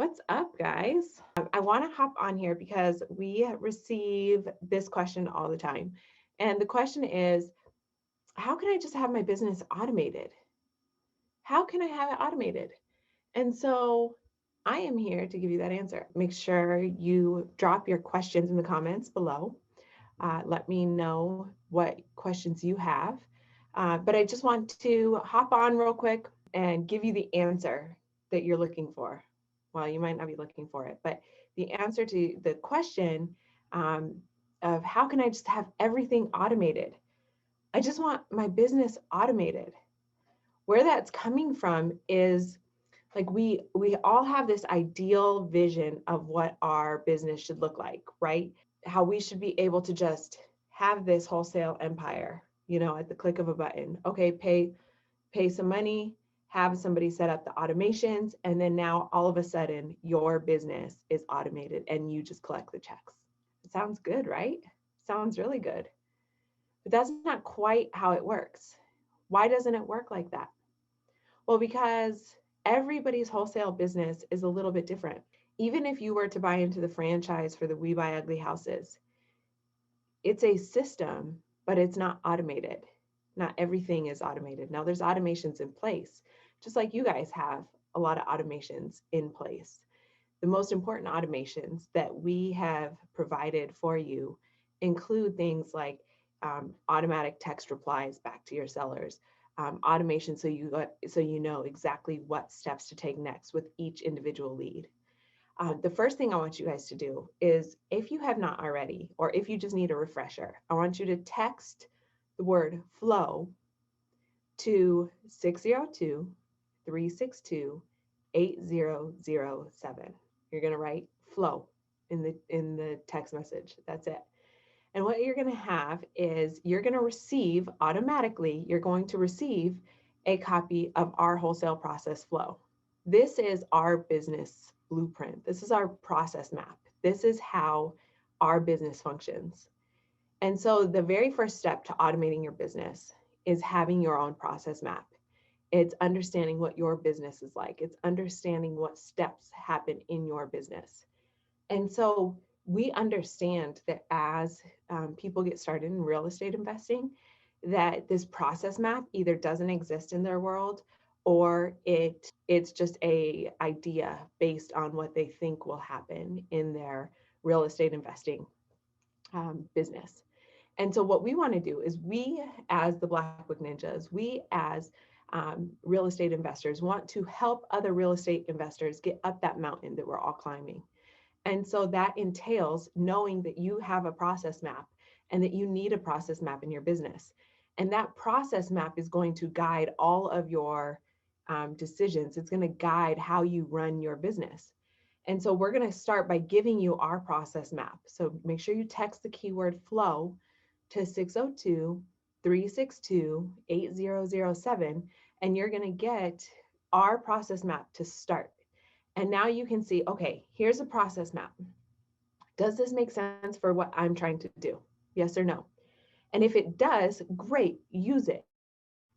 What's up, guys? I want to hop on here because we receive this question all the time. And the question is, how can I just have my business automated? How can I have it automated? And so I am here to give you that answer. Make sure you drop your questions in the comments below. Let me know what questions you have. But I just want to hop on real quick and give you the answer that you're looking for. Well, you might not be looking for it, but the answer to the question um, of how can I just have everything automated? I just want my business automated. Where that's coming from is like we all have this ideal vision of what our business should look like, right? How we should be able to just have this wholesale empire, at the click of a button. Okay, pay some money, have somebody set up the automations, and then now all of a sudden your business is automated and you just collect the checks. It sounds good, right? Sounds really good. But that's not quite how it works. Why doesn't it work like that? Well, because everybody's wholesale business is a little bit different. Even if you were to buy into the franchise for the We Buy Ugly houses, it's a system, but it's not automated. Not everything is automated. Now there's automations in place, just like you guys have a lot of automations in place. The most important automations that we have provided for you include things like automatic text replies back to your sellers, automation so you know exactly what steps to take next with each individual lead. The first thing I want you guys to do is, if you have not already, or if you just need a refresher, I want you to text the word flow to 602-362-8007. You're going to write flow in the text message. That's it. And what you're going to have is you're going to receive a copy of our wholesale process flow. This is our business blueprint. This is our process map. This is how our business functions. And so the very first step to automating your business is having your own process map. It's understanding what your business is like. It's understanding what steps happen in your business. And so we understand that as people get started in real estate investing, that this process map either doesn't exist in their world, or it's just a idea based on what they think will happen in their real estate investing business. And so what we want to do is, we as the Blackbook Ninjas, we as real estate investors want to help other real estate investors get up that mountain that we're all climbing. And so that entails knowing that you have a process map and that you need a process map in your business. And that process map is going to guide all of your decisions. It's going to guide how you run your business. And so we're going to start by giving you our process map. So make sure you text the keyword flow to 602-362-8007, and you're going to get our process map to start. And now you can see, okay, here's a process map. Does this make sense for what I'm trying to do? Yes or no? And if it does, great, use it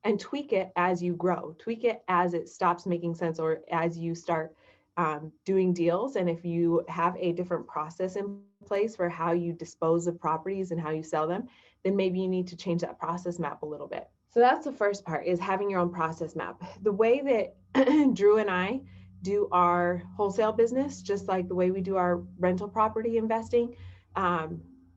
and tweak it as you grow. Tweak it as it stops making sense, or as you start doing deals. And if you have a different process in place for how you dispose of properties and how you sell them, then maybe you need to change that process map a little bit. So that's the first part, is having your own process map. The way that Drew and I do our wholesale business, just like the way we do our rental property investing,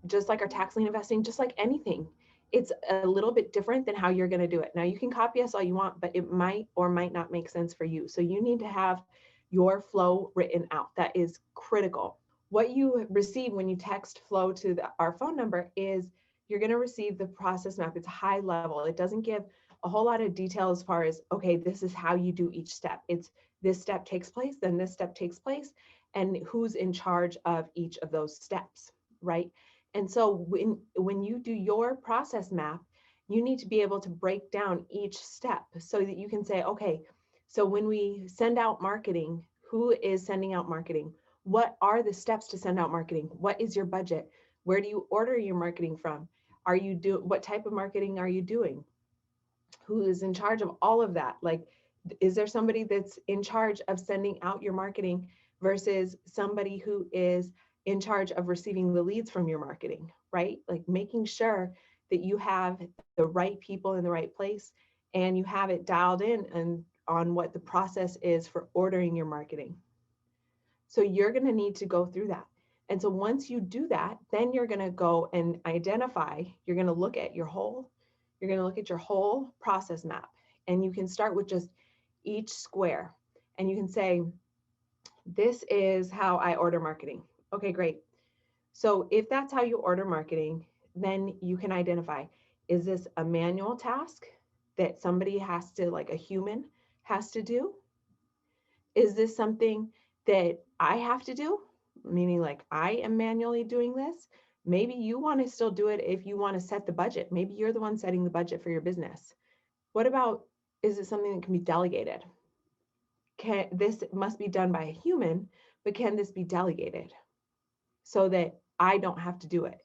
just like our tax lien investing, just like anything, it's a little bit different than how you're going to do it. Now, you can copy us all you want, but it might or might not make sense for you. So you need to have your flow written out. That is critical. What you receive when you text flow to our phone number is, you're going to receive the process map. It's high level. It doesn't give a whole lot of detail as far as, okay, this is how you do each step. It's this step takes place, then this step takes place, and who's in charge of each of those steps, right? And so when you do your process map, you need to be able to break down each step so that you can say, okay, so when we send out marketing, who is sending out marketing? What are the steps to send out marketing? What is your budget? Where do you order your marketing from? What type of marketing are you doing? Who is in charge of all of that? Like, is there somebody that's in charge of sending out your marketing versus somebody who is in charge of receiving the leads from your marketing, right? Like making sure that you have the right people in the right place and you have it dialed in and on what the process is for ordering your marketing. So you're going to need to go through that. And so once you do that, then you're going to go and identify, you're going to look at you're going to look at your whole process map. And you can start with just each square. And you can say, this is how I order marketing. Okay, great. So if that's how you order marketing, then you can identify, is this a manual task that somebody has to, like a human has to do? Is this something that I have to do? Meaning like I am manually doing this. Maybe you want to still do it if you want to set the budget. Maybe you're the one setting the budget for your business. What about, is it something that can be delegated? This must be done by a human, but can this be delegated so that I don't have to do it,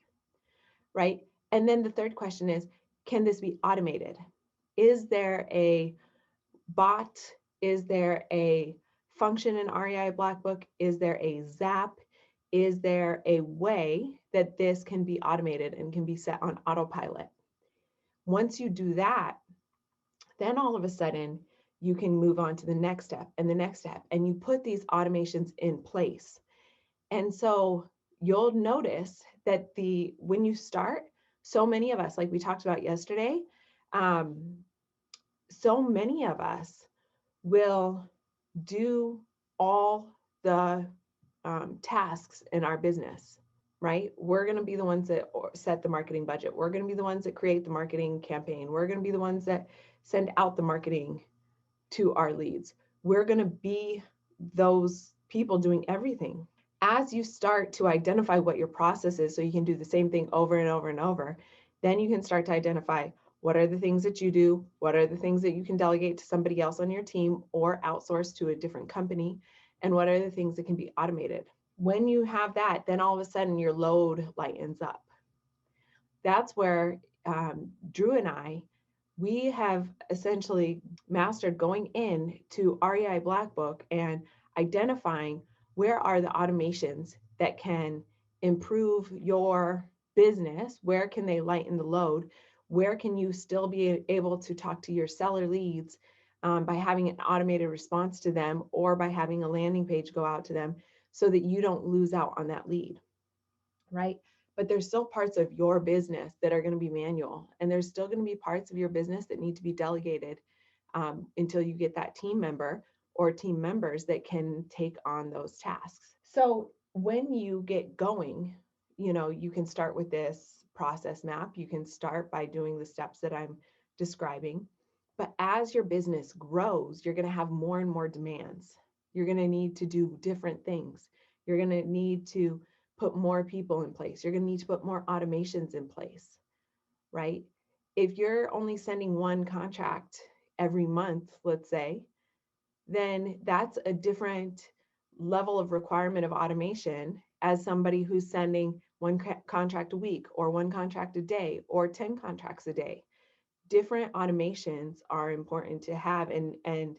right? And then the third question is, can this be automated? Is there a bot? Is there a function in REI Blackbook? Is there a Zap? Is there a way that this can be automated and can be set on autopilot? Once you do that, then all of a sudden you can move on to the next step and the next step, and you put these automations in place. And so you'll notice that when you start, so many of us, like we talked about yesterday, so many of us will do all the tasks in our business, right? We're going to be the ones that set the marketing budget. We're going to be the ones that create the marketing campaign. We're going to be the ones that send out the marketing to our leads. We're going to be those people doing everything. As you start to identify what your process is, so you can do the same thing over and over and over, then you can start to identify what are the things that you do, what are the things that you can delegate to somebody else on your team or outsource to a different company, and what are the things that can be automated. When you have that, then all of a sudden your load lightens up. That's where Drew and I, we have essentially mastered going in to REI Blackbook and identifying where are the automations that can improve your business, where can they lighten the load, where can you still be able to talk to your seller leads by having an automated response to them or by having a landing page go out to them so that you don't lose out on that lead, right? But there's still parts of your business that are going to be manual, and there's still going to be parts of your business that need to be delegated until you get that team member or team members that can take on those tasks. So when you get going, you can start with this process map. You can start by doing the steps that I'm describing. But as your business grows, you're going to have more and more demands. You're going to need to do different things. You're going to need to put more people in place. You're going to need to put more automations in place, right? If you're only sending one contract every month, let's say, then that's a different level of requirement of automation as somebody who's sending one contract a week or one contract a day or 10 contracts a day. Different automations are important to have, and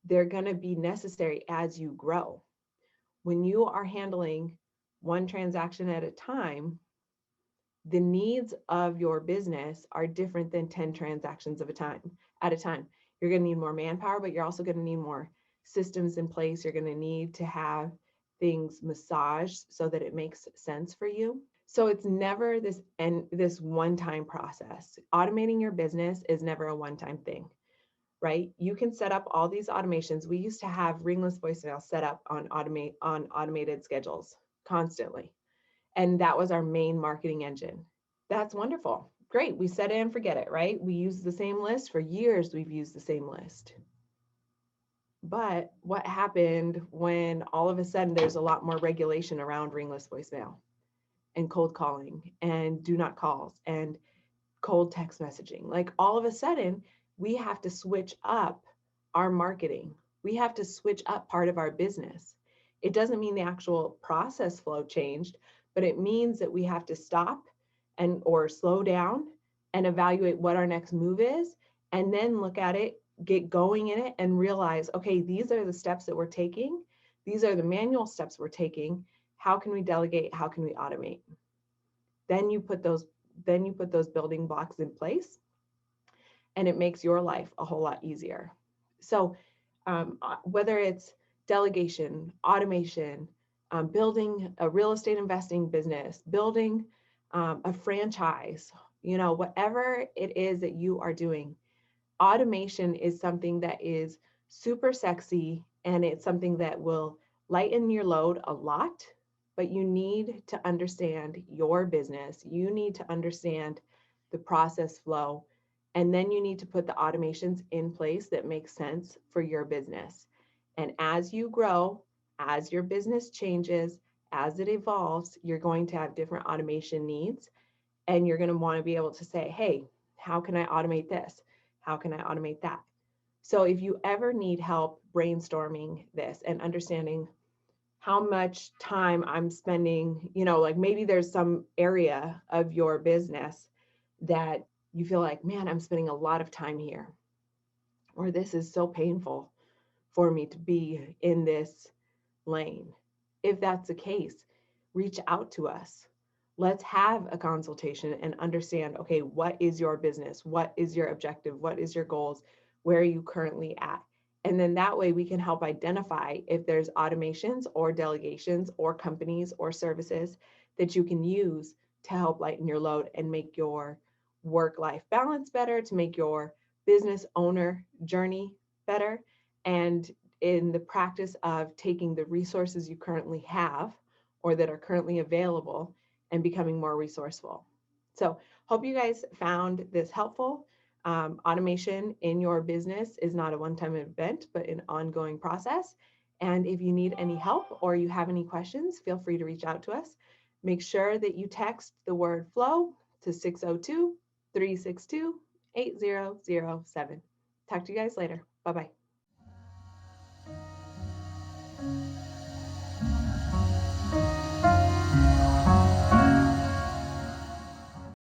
they're going to be necessary as you grow. When you are handling one transaction at a time, the needs of your business are different than 10 transactions at a time. You're going to need more manpower, but you're also going to need more systems in place. You're going to need to have things massaged so that it makes sense for you. So it's never this one-time process. Automating your business is never a one-time thing, right? You can set up all these automations. We used to have ringless voicemail set up on automated schedules constantly. And that was our main marketing engine. That's wonderful. Great. We set it and forget it, right? We use the same list for years. We've used the same list. But what happened when all of a sudden there's a lot more regulation around ringless voicemail and cold calling and do not calls and cold text messaging? Like all of a sudden we have to switch up our marketing. We have to switch up part of our business. It doesn't mean the actual process flow changed, but it means that we have to stop or slow down and evaluate what our next move is, and then look at it, get going in it, and realize, okay, these are the steps that we're taking These are the manual steps we're taking. How can we delegate? How can we automate? Then you put those building blocks in place, and it makes your life a whole lot easier. So whether it's delegation, automation, building a real estate investing business, building a franchise, whatever it is that you are doing, automation is something that is super sexy, and it's something that will lighten your load a lot. But you need to understand your business. You need to understand the process flow. And then you need to put the automations in place that make sense for your business. And as you grow, as your business changes, as it evolves, you're going to have different automation needs. And you're going to want to be able to say, hey, how can I automate this? How can I automate that? So if you ever need help brainstorming this and understanding how much time I'm spending, like maybe there's some area of your business that you feel like, man, I'm spending a lot of time here, or this is so painful for me to be in this lane. If that's the case, reach out to us. Let's have a consultation and understand, okay, what is your business? What is your objective? What is your goals? Where are you currently at? And then that way we can help identify if there's automations or delegations or companies or services that you can use to help lighten your load and make your work-life balance better, to make your business owner journey better. And in the practice of taking the resources you currently have or that are currently available and becoming more resourceful. So hope you guys found this helpful. Automation in your business is not a one-time event, but an ongoing process. And if you need any help or you have any questions, feel free to reach out to us. Make sure that you text the word flow to 602-362-8007. Talk to you guys later. Bye-bye.